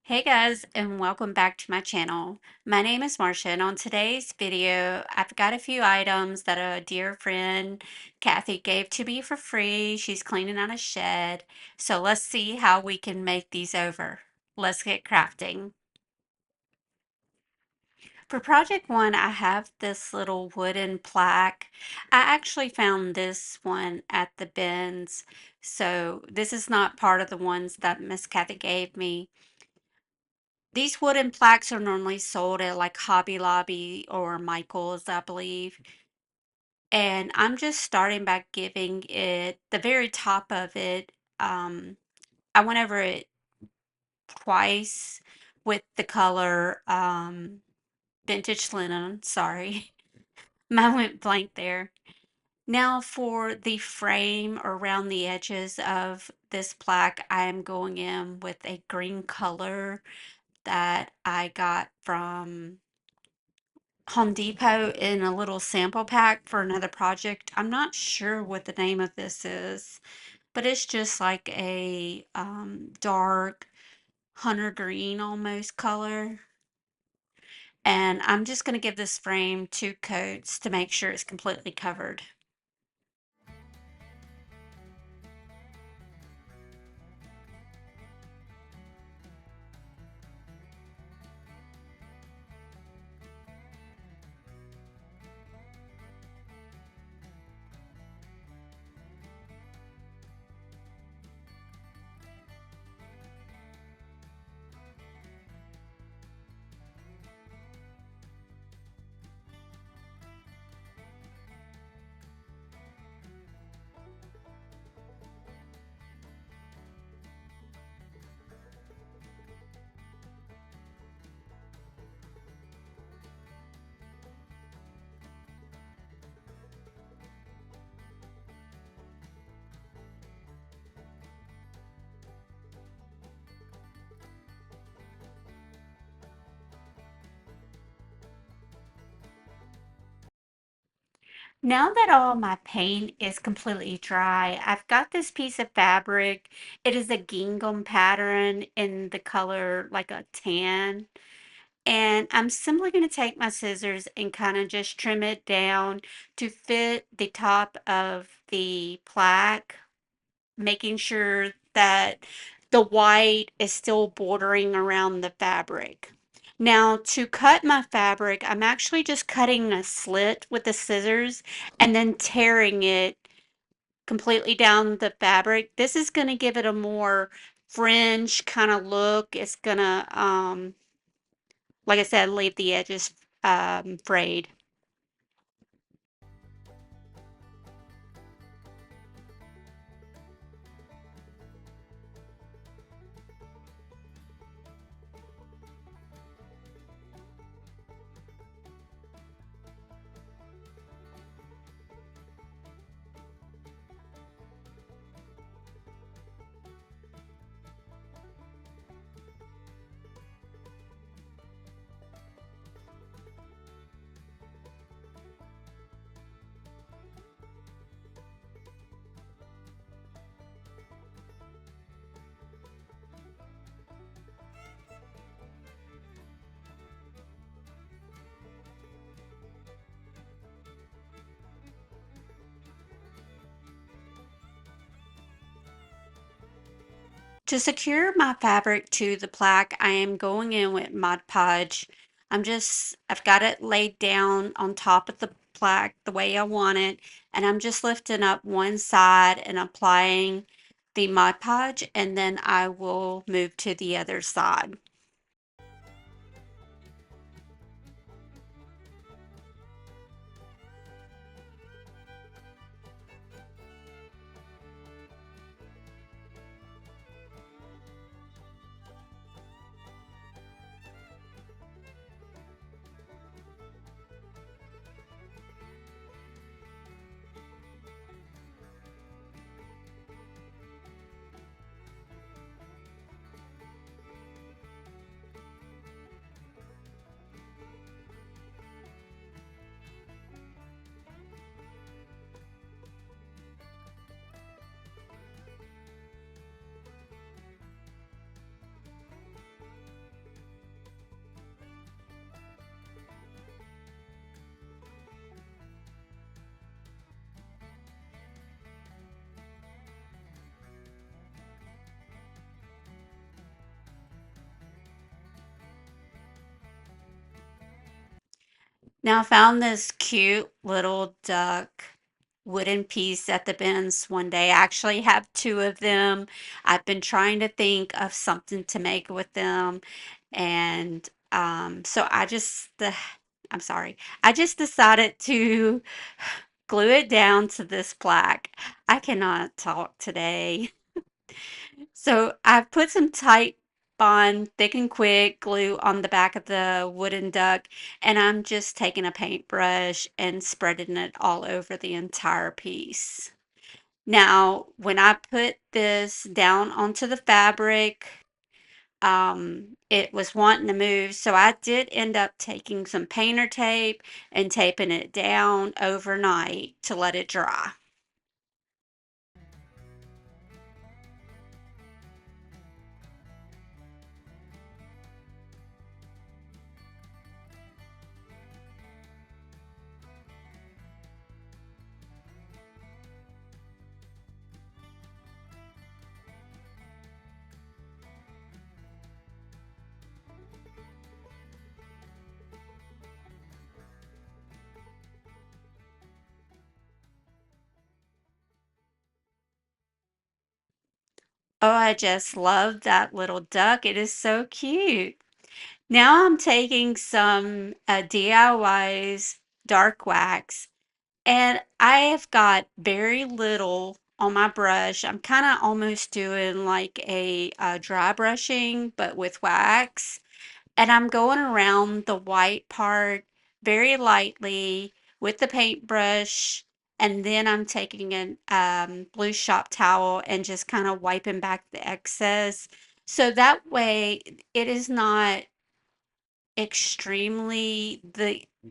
Hey guys, and welcome back to my channel. My name is Marcia, and on today's video, I've got a few items that a dear friend, Kathy, gave to me for free. She's cleaning out a shed. So let's see how we can make these over. Let's get crafting. For project one, I have this little wooden plaque. I actually found this one at the bins. So this is not part of the ones that Miss Kathy gave me. These wooden plaques are normally sold at like Hobby Lobby or Michael's, I believe. And I'm just starting by giving it the very top of it. I went over it twice with the color vintage linen. Sorry, mine went blank there. Now for the frame around the edges of this plaque, I am going in with a green color that I got from Home Depot in a little sample pack for another project. I'm not sure what the name of this is, but it's just like a dark hunter green almost color. And I'm just going to give this frame two coats to make sure it's completely covered. Now that all my paint is completely dry, I've got this piece of fabric. It is a gingham pattern in the color like a tan. And I'm simply going to take my scissors and kind of just trim it down to fit the top of the plaque, making sure that the white is still bordering around the fabric. Now, to cut my fabric, I'm actually just cutting a slit with the scissors and then tearing it completely down the fabric. This is going to give it a more fringe kind of look. It's going to, like I said, leave the edges frayed. To secure my fabric to the plaque, I am going in with Mod Podge. I've got it laid down on top of the plaque the way I want it, and I'm just lifting up one side and applying the Mod Podge, and then I will move to the other side. Now I found this cute little duck wooden piece at the bins one day. I actually have two of them. I've been trying to think of something to make with them. And so I'm sorry. I just decided to glue it down to this plaque. I cannot talk today. So I put some tight bond, thick and quick glue on the back of the wooden duck, and I'm just taking a paintbrush and spreading it all over the entire piece. Now, when I put this down onto the fabric, it was wanting to move, so I did end up taking some painter tape and taping it down overnight to let it dry. Oh, I just love that little duck. It is so cute. Now I'm taking some DIY's dark wax, and I have got very little on my brush. I'm kind of almost doing like a dry brushing, but with wax. And I'm going around the white part very lightly with the paintbrush. And then I'm taking a blue shop towel and just kind of wiping back the excess. So that way it is not extremely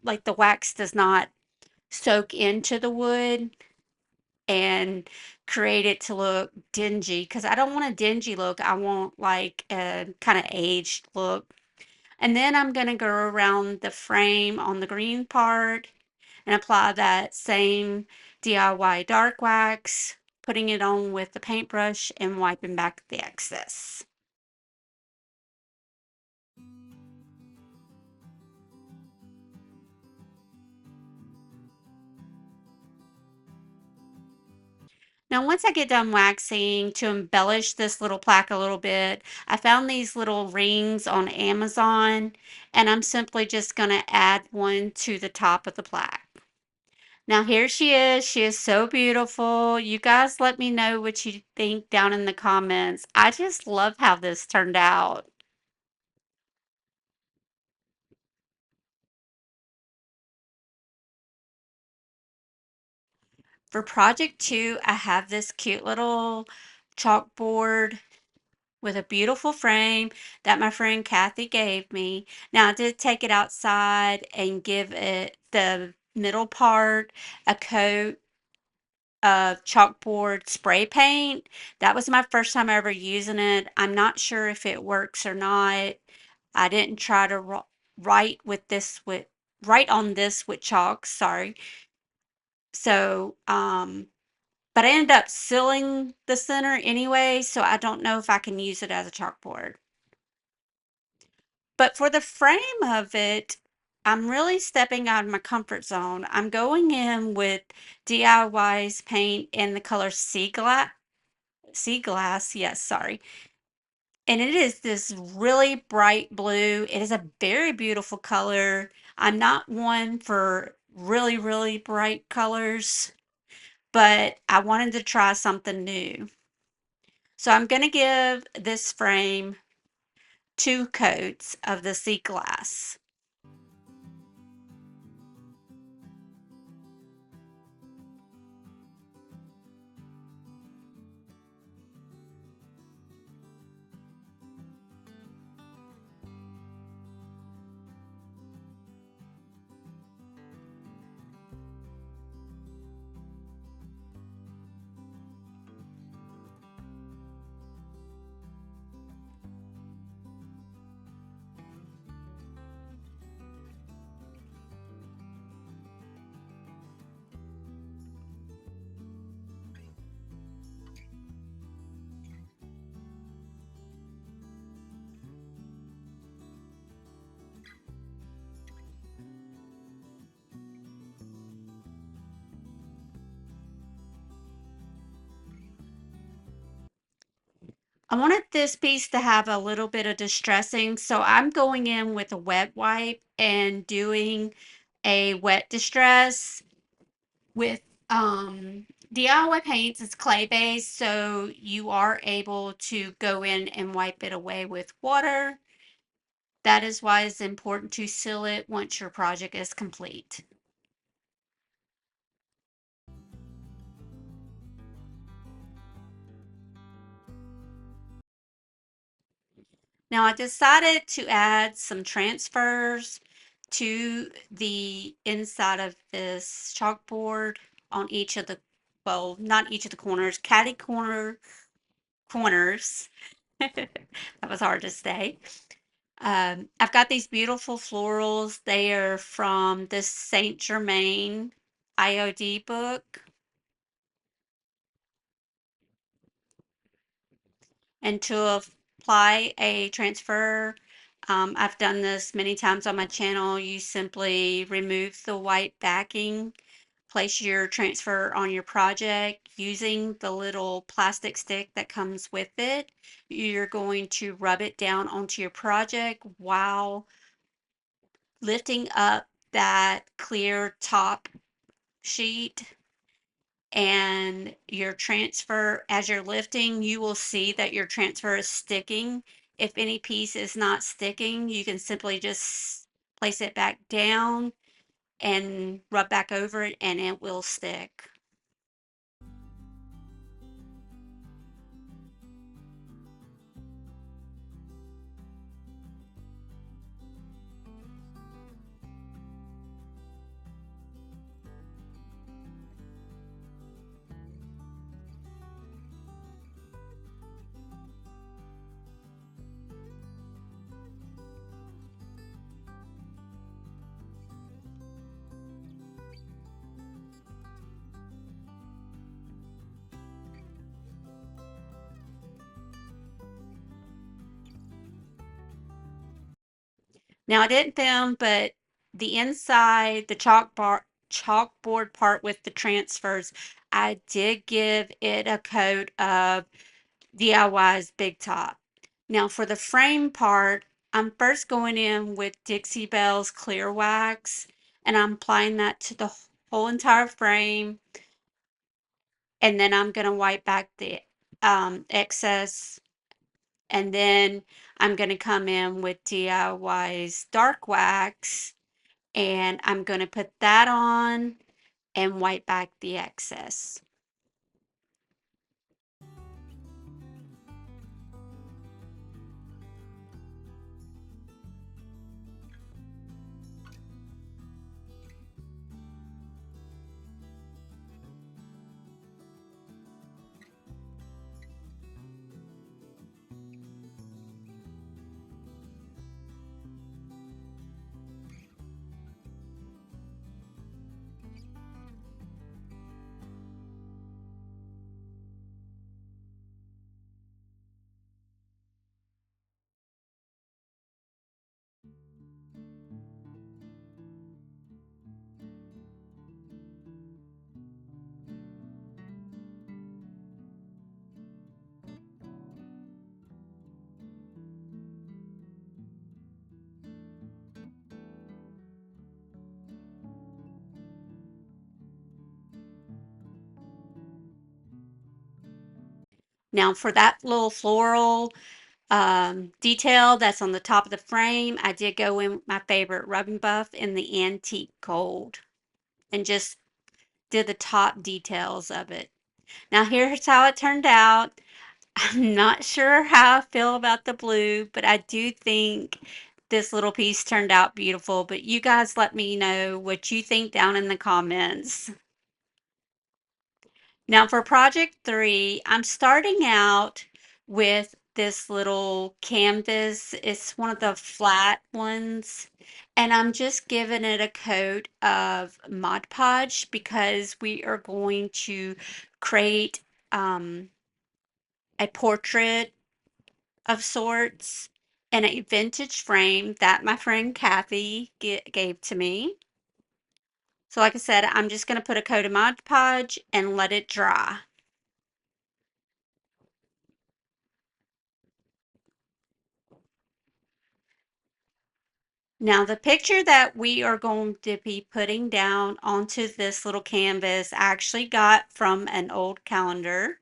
like the wax does not soak into the wood and create it to look dingy because I don't want a dingy look. I want like a kind of aged look. And then I'm going to go around the frame on the green part and apply that same DIY dark wax, putting it on with the paintbrush and wiping back the excess. Now, once I get done waxing to embellish this little plaque a little bit, I found these little rings on Amazon, and I'm simply just going to add one to the top of the plaque. Now, here she is. She is so beautiful. You guys let me know what you think down in the comments. I just love how this turned out. For project two, I have this cute little chalkboard with a beautiful frame that my friend Kathy gave me. Now, I did take it outside and give it the middle part a coat of chalkboard spray paint. That was my first time ever using it. I'm not sure if it works or not. I didn't try to write with this with write on this with chalk, sorry. So, but I ended up sealing the center anyway, so I don't know if I can use it as a chalkboard. But for the frame of it, I'm really stepping out of my comfort zone. I'm going in with DIY's paint in the color sea glass, yes, sorry. And it is this really bright blue. It is a very beautiful color. I'm not one for really, really bright colors, but I wanted to try something new. So I'm going to give this frame two coats of the sea glass. I wanted this piece to have a little bit of distressing, so I'm going in with a wet wipe and doing a wet distress with DIY paints. It's clay based, so you are able to go in and wipe it away with water. That is why it's important to seal it once your project is complete. Now I decided to add some transfers to the inside of this chalkboard on each of the, well, not each of the corners, catty corners. That was hard to say. I've got these beautiful florals. They are from this Saint Germain IOD book. And to apply a transfer, I've done this many times on my channel. You simply remove the white backing, place your transfer on your project using the little plastic stick that comes with it. You're going to rub it down onto your project while lifting up that clear top sheet, and your transfer, as you're lifting, you will see that your transfer is sticking. If any piece is not sticking, you can simply just place it back down and rub back over it and it will stick. Now I didn't film, but the inside, the chalkboard part with the transfers, I did give it a coat of DIY's Big Top. Now for the frame part, I'm first going in with Dixie Belle's clear wax and I'm applying that to the whole entire frame, and then I'm going to wipe back the excess, and then I'm going to come in with DIY's dark wax and I'm going to put that on and wipe back the excess. Now for that little floral detail that's on the top of the frame, I did go in with my favorite rubbing buff in the antique gold and just did the top details of it. Now here's how it turned out. I'm not sure how I feel about the blue, but I do think this little piece turned out beautiful. But you guys let me know what you think down in the comments. Now for project 3, I'm starting out with this little canvas. It's one of the flat ones, and I'm just giving it a coat of Mod Podge because we are going to create a portrait of sorts in a vintage frame that my friend Kathy gave to me. So like I said, I'm just going to put a coat of Mod Podge and let it dry. Now, the picture that we are going to be putting down onto this little canvas I actually got from an old calendar.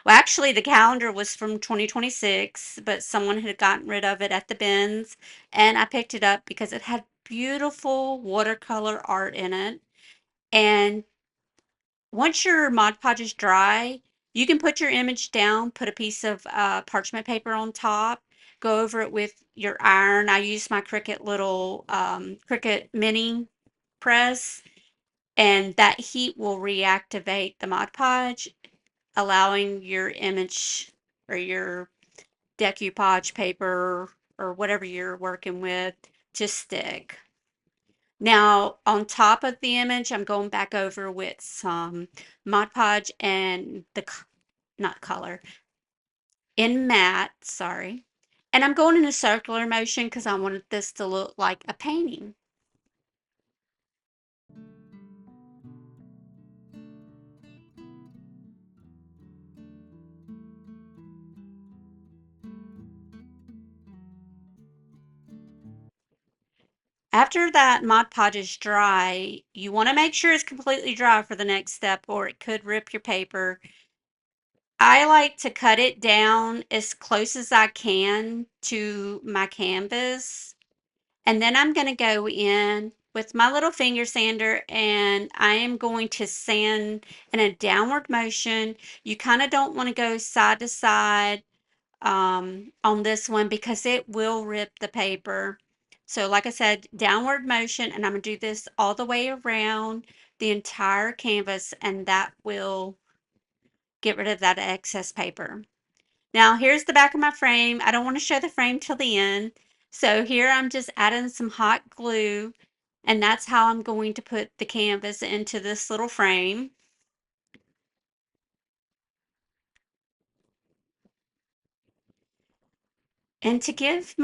Well, actually, the calendar was from 2026, but someone had gotten rid of it at the bins, and I picked it up because it had beautiful watercolor art in it. And once your Mod Podge is dry, you can put your image down, put a piece of parchment paper on top, go over it with your iron. I use my Cricut little Cricut mini press, and that heat will reactivate the Mod Podge, allowing your image or your decoupage paper or whatever you're working with to stick. Now, on top of the image, I'm going back over with some Mod Podge and not color, in matte, sorry. And I'm going in a circular motion because I wanted this to look like a painting. After that Mod Podge is dry, you want to make sure it's completely dry for the next step or it could rip your paper. I like to cut it down as close as I can to my canvas. And then I'm going to go in with my little finger sander and I am going to sand in a downward motion. You kind of don't want to go side to side on this one because it will rip the paper. So like I said, downward motion, and I'm going to do this all the way around the entire canvas, and that will get rid of that excess paper. Now here's the back of my frame. I don't want to show the frame till the end. So here I'm just adding some hot glue, and that's how I'm going to put the canvas into this little frame. And to give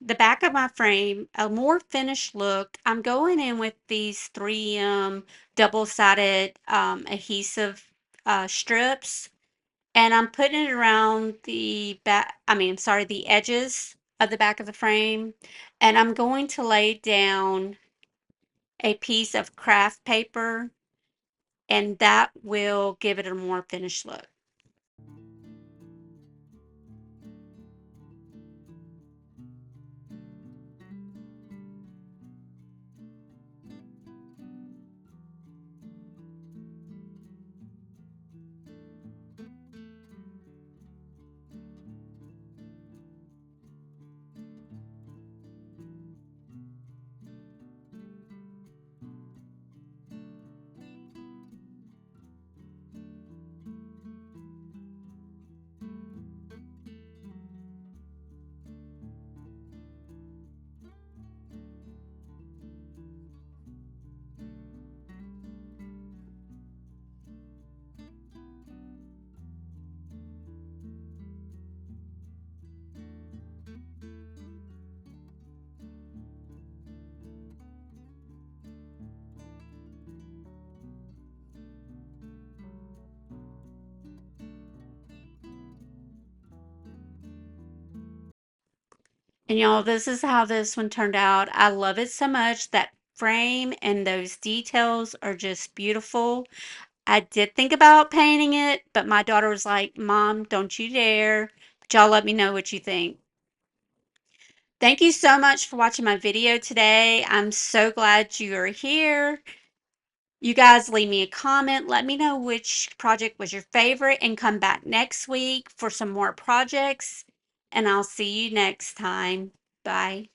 the back of my frame a more finished look, I'm going in with these 3M double-sided adhesive strips, and I'm putting it around the back, sorry, the edges of the back of the frame, and I'm going to lay down a piece of craft paper, and that will give it a more finished look. And y'all, this is how this one turned out. I love it so much. That frame and those details are just beautiful. I did think about painting it, but my daughter was like, Mom, don't you dare. But y'all let me know what you think. Thank you so much for watching my video today. I'm so glad you are here. You guys leave me a comment. Let me know which project was your favorite and come back next week for some more projects. And I'll see you next time. Bye.